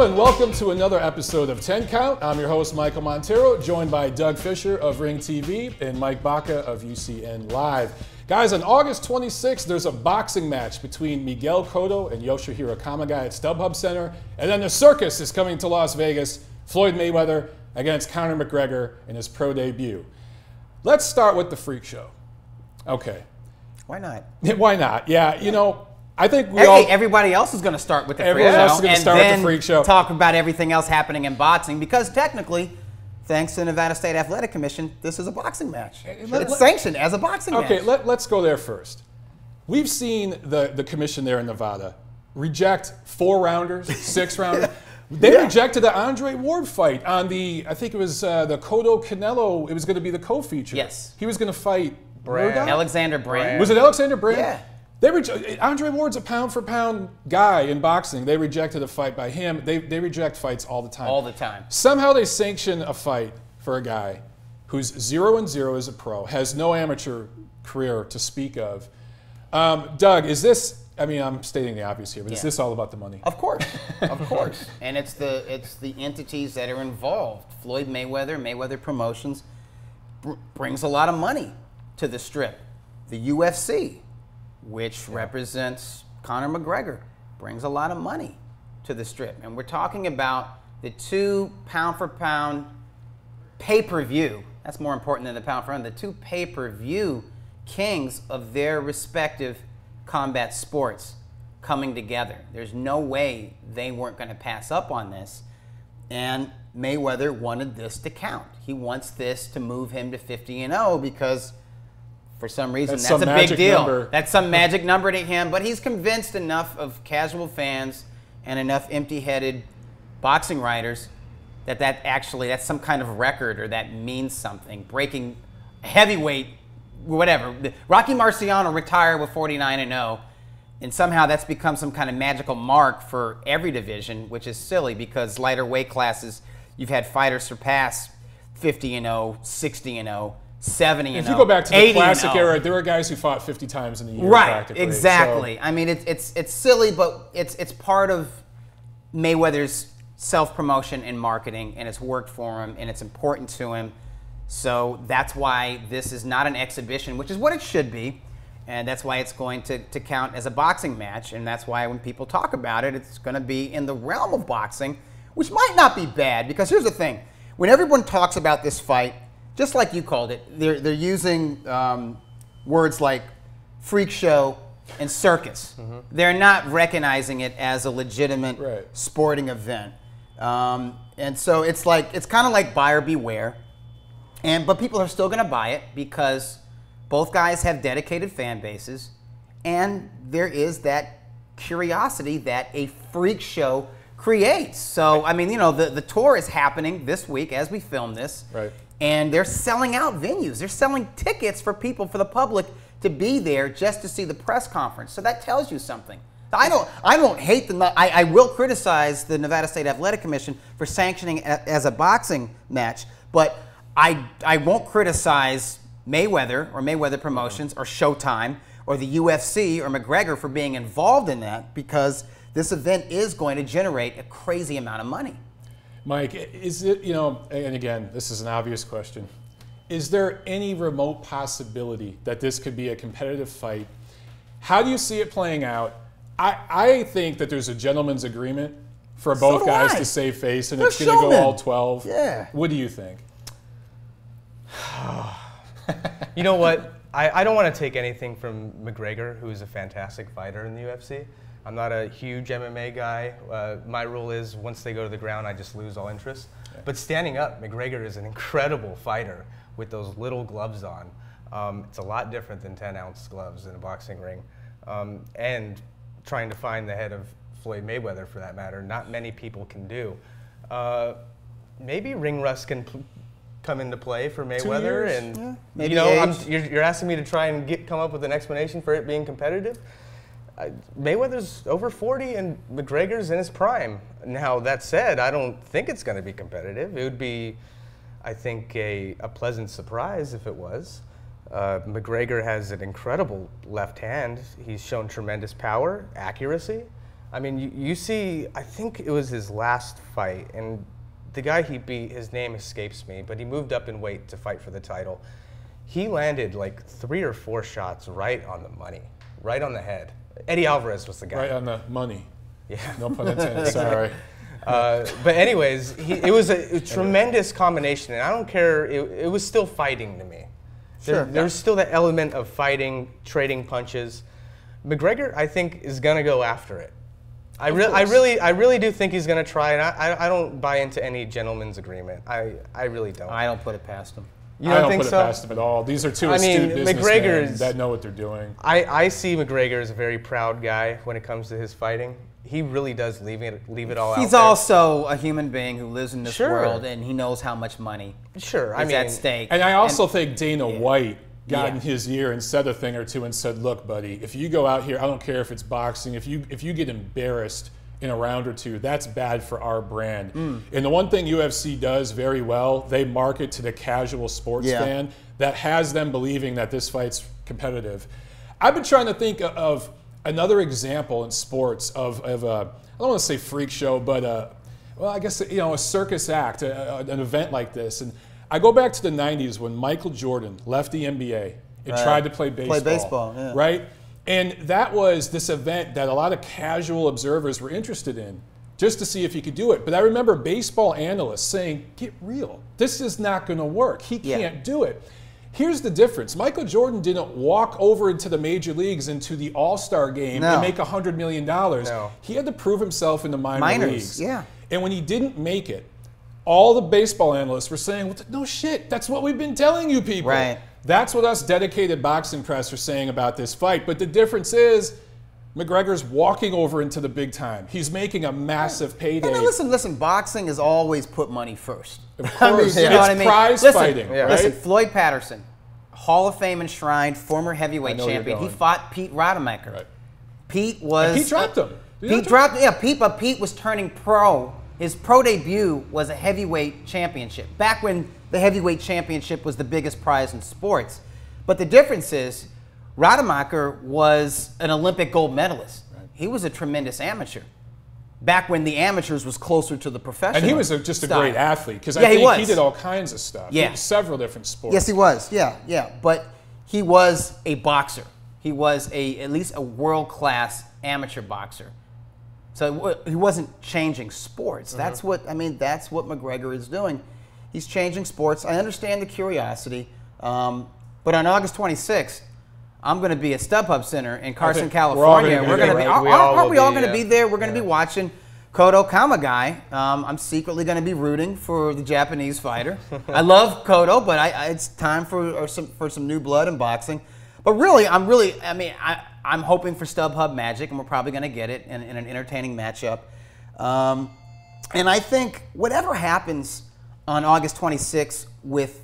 Hello and welcome to another episode of 10 Count. I'm your host, Michael Montero, joined by Doug Fischer of Ring TV and Mike Baca of UCN Live. Guys, on August 26th, there's a boxing match between Miguel Cotto and Yoshihiro Kamegai at StubHub Center. And then the circus is coming to Las Vegas. Floyd Mayweather against Conor McGregor in his pro debut. Let's start with the freak show. Okay. Why not? Why not? Yeah, you know, I think everybody else is going to start with the freak show. Everyone else is going to start with the freak show. Talk about everything else happening in boxing because technically, thanks to the Nevada State Athletic Commission, this is a boxing match. It's sanctioned as a boxing match. Okay, let's go there first. We've seen the commission there in Nevada reject 4-rounders, 6-rounders. They rejected the Andre Ward fight on the, I think it was the Cotto Canelo. It was going to be the co-feature. Yes. He was going to fight Alexander Brand. Was it Alexander Brand? Yeah. Andre Ward's a pound-for-pound guy in boxing. They rejected a fight by him. They reject fights all the time. All the time. Somehow they sanction a fight for a guy who's 0-0 as a pro, has no amateur career to speak of. Doug, is this? I mean, I'm stating the obvious here, but is this all about the money? Of course, of course. And it's the entities that are involved. Floyd Mayweather, Mayweather Promotions, brings a lot of money to the Strip. The UFC, which represents Conor McGregor, brings a lot of money to the Strip. And we're talking about the 2 pound-for-pound pay-per-view. That's more important than the pound-for-pound. The 2 pay-per-view kings of their respective combat sports coming together. There's no way they weren't going to pass up on this. And Mayweather wanted this to count. He wants this to move him to 50-0 because for some reason that's a big deal. Number. That's some magic number to him, but he's convinced enough of casual fans and enough empty-headed boxing writers that that's some kind of record or that means something. Breaking heavyweight, whatever. Rocky Marciano retired with 49-0, and somehow that's become some kind of magical mark for every division, which is silly because lighter weight classes, you've had fighters surpass 50-0, 60-0, 70-0. If you go back to the classic era, there were guys who fought 50 times in a year. Right, exactly. So. I mean, it's silly, but it's part of Mayweather's self-promotion and marketing, and it's worked for him, and it's important to him. So that's why this is not an exhibition, which is what it should be, and that's why it's going to count as a boxing match, and that's why when people talk about it, it's going to be in the realm of boxing, which might not be bad, because here's the thing. When everyone talks about this fight, just like you called it, they're using words like freak show and circus. They're not recognizing it as a legitimate sporting event. And so it's kind of like buyer beware. But people are still going to buy it because both guys have dedicated fan bases, and there is that curiosity that a freak show creates. So, I mean, you know, the tour is happening this week as we film this, and they're selling out venues. They're selling tickets for people, for the public, to be there just to see the press conference. So that tells you something. I don't hate I will criticize the Nevada State Athletic Commission for sanctioning it as a boxing match, but I won't criticize Mayweather or Mayweather Promotions or Showtime or the UFC or McGregor for being involved in that because this event is going to generate a crazy amount of money. Mike, is it, you know, and again, this is an obvious question, is there any remote possibility that this could be a competitive fight? How do you see it playing out? I think that there's a gentleman's agreement for both guys to save face, and it's going to go all 12. Yeah. What do you think? You know what? I don't want to take anything from McGregor, who's a fantastic fighter in the UFC. I'm not a huge MMA guy. My rule is once they go to the ground, I just lose all interest. Yeah. But standing up, McGregor is an incredible fighter with those little gloves on. It's a lot different than 10-ounce gloves in a boxing ring. And trying to find the head of Floyd Mayweather, for that matter, not many people can do. Maybe ring rust can come into play for Mayweather, and maybe you know, you're asking me to try and come up with an explanation for it being competitive. Mayweather's over 40 and McGregor's in his prime. Now that said, I don't think it's going to be competitive. It would be, I think, a pleasant surprise if it was. McGregor has an incredible left hand. He's shown tremendous power, accuracy. I mean, you see, I think it was his last fight, and the guy he beat, his name escapes me, but he moved up in weight to fight for the title. He landed like 3 or 4 shots right on the money, right on the head. Eddie Alvarez was the guy. Right on the money. Yeah. No pun intended, sorry. But anyways, it was a tremendous combination, and I don't care, it was still fighting to me. Sure. There was still that element of fighting, trading punches. McGregor, I think, is going to go after it. I really do think he's going to try, and I don't buy into any gentleman's agreement. I really don't. I don't put it past him. You I don't think put so? it past him at all. These are two astute businessmen that know what they're doing. I see McGregor as a very proud guy when it comes to his fighting. He really does leave it all out there. He's also a human being who lives in this Sure. world, and he knows how much money is at stake. And I also think Dana White got in his ear and said a thing or two and said, look, buddy, if you go out here, I don't care if it's boxing, if you get embarrassed in a round or two, that's bad for our brand. And the one thing UFC does very well, they market to the casual sports fan that has them believing that this fight's competitive. I've been trying to think of another example in sports of I don't want to say freak show, but well, I guess a circus act, an event like this. And I go back to the 90s when Michael Jordan left the NBA and tried to play baseball. Right? And that was this event that a lot of casual observers were interested in, just to see if he could do it. But I remember baseball analysts saying, get real. This is not going to work. He can't do it. Here's the difference. Michael Jordan didn't walk over into the major leagues, into the All-Star game and make $100 million. No. He had to prove himself in the minor leagues. Yeah. And when he didn't make it, all the baseball analysts were saying, well, no shit, that's what we've been telling you people. Right. That's what us dedicated boxing press are saying about this fight. But the difference is McGregor's walking over into the big time. He's making a massive payday. And listen, boxing has always put money first. Of course. You know what I mean? Prize fighting, right? Listen, Floyd Patterson, Hall of Fame enshrined, former heavyweight champion. He fought Pete Rademacher. Right. Pete dropped him. Pete was turning pro. His pro debut was a heavyweight championship, back when the heavyweight championship was the biggest prize in sports. But the difference is, Rademacher was an Olympic gold medalist. Right. He was a tremendous amateur, back when the amateurs was closer to the professional. And he was just a great athlete, because I think he did all kinds of stuff. Yeah. Several different sports. Yes, he was. Yeah. But he was a boxer. He was at least a world-class amateur boxer. So he wasn't changing sports. That's what McGregor is doing. He's changing sports. I understand the curiosity, but on August 26th, I'm going to be at StubHub Center in Carson, California. Aren't we all going to be there? We're going to be watching Cotto Kamegai. I'm secretly going to be rooting for the Japanese fighter. I love Cotto, but it's time for some new blood in boxing. But really, I'm hoping for StubHub magic, and we're probably going to get it in an entertaining matchup. And I think whatever happens on August 26th with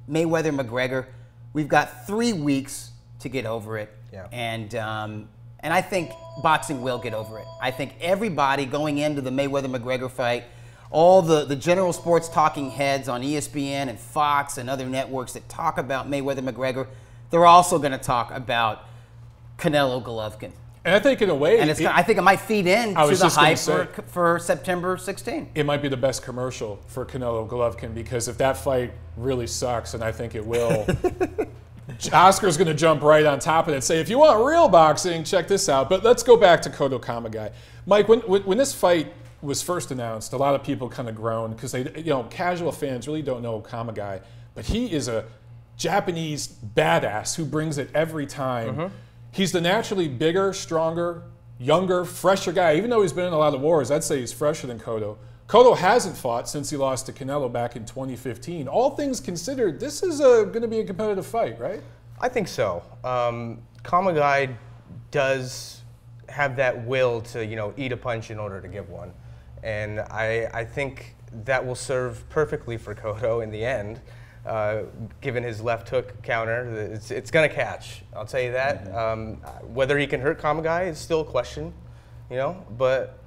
Mayweather and McGregor, we've got 3 weeks to get over it. Yeah. And I think boxing will get over it. I think everybody going into the Mayweather-McGregor fight, all the general sports talking heads on ESPN and Fox and other networks that talk about Mayweather-McGregor, they're also going to talk about Canelo Golovkin. And I think in a way, I think it might feed into the hype for September 16. It might be the best commercial for Canelo Golovkin, because if that fight really sucks, and I think it will, Oscar's going to jump right on top of it and say, if you want real boxing, check this out. But let's go back to Cotto Kamegai. Mike, when this fight was first announced, a lot of people kind of groaned, because casual fans really don't know Kamegai, but he is a Japanese badass who brings it every time. He's the naturally bigger, stronger, younger, fresher guy. Even though he's been in a lot of wars, I'd say he's fresher than Cotto. Cotto hasn't fought since he lost to Canelo back in 2015. All things considered, this is going to be a competitive fight, right? I think so. Kamegai does have that will to eat a punch in order to give one, and I think that will serve perfectly for Cotto in the end. Given his left hook counter, it's going to catch. I'll tell you that. Whether he can hurt Kamegai is still a question, But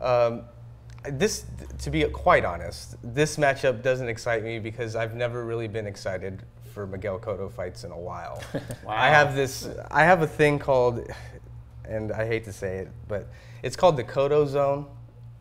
to be quite honest, this matchup doesn't excite me, because I've never really been excited for Miguel Cotto fights in a while. Wow. I have a thing called, and I hate to say it, but it's called the Cotto zone.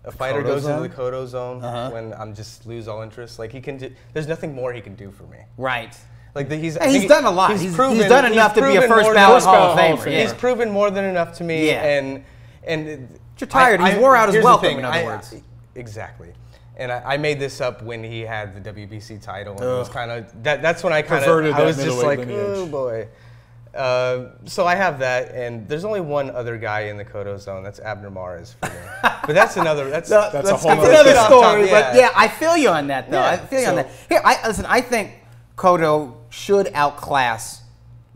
A fighter goes into the Cotto zone when I'm just lose all interest. Like he can, there's nothing more he can do for me. Right. Like he's done a lot. He's done enough to be a first ballot Hall of Famer. He's proven more than enough to me. Yeah. And you're tired. He's wore out his welcome. In other words. Exactly. And I made this up when he had the WBC title. And it was kind of that's when I kind of I was just like, oh boy. So I have that, and there's only one other guy in the Cotto zone. That's Abner Mares for me. But that's another. That's a whole another story. But yeah, I feel you on that, though. I feel you on that. Here, listen. I think Cotto should outclass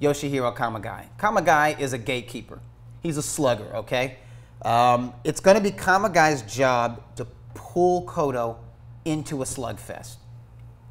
Yoshihiro Kamegai. Kamegai is a gatekeeper. He's a slugger. Okay. It's going to be Kamegai's job to pull Cotto into a slugfest.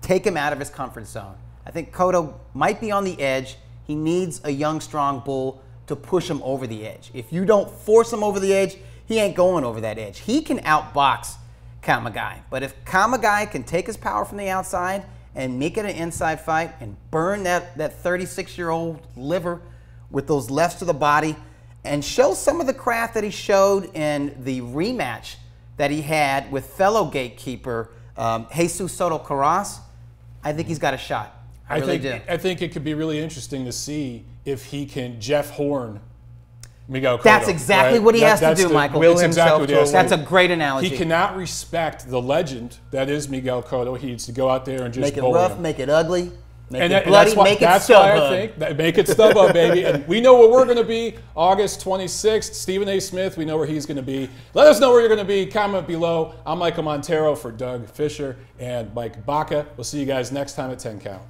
Take him out of his comfort zone. I think Cotto might be on the edge. He needs a young, strong bull to push him over the edge. If you don't force him over the edge, he ain't going over that edge. He can outbox Kamegai. But if Kamegai can take his power from the outside and make it an inside fight and burn that 36-year-old liver with those lefts to the body and show some of the craft that he showed in the rematch that he had with fellow gatekeeper Jesus Soto Carras, I think he's got a shot. I think it could be really interesting to see if he can Jeff Horn Miguel Cotto. That's exactly what he has to do, Michael. That's a great analogy. He cannot respect the legend that is Miguel Cotto. He needs to go out there and just make it rough, him. Make it ugly, make it bloody, make it StubHub. That's why I think make it StubHub, baby. And we know where we're going to be August 26th. Stephen A. Smith, we know where he's going to be. Let us know where you're going to be. Comment below. I'm Michael Montero for Doug Fischer and Mike Baca. We'll see you guys next time at 10 Count.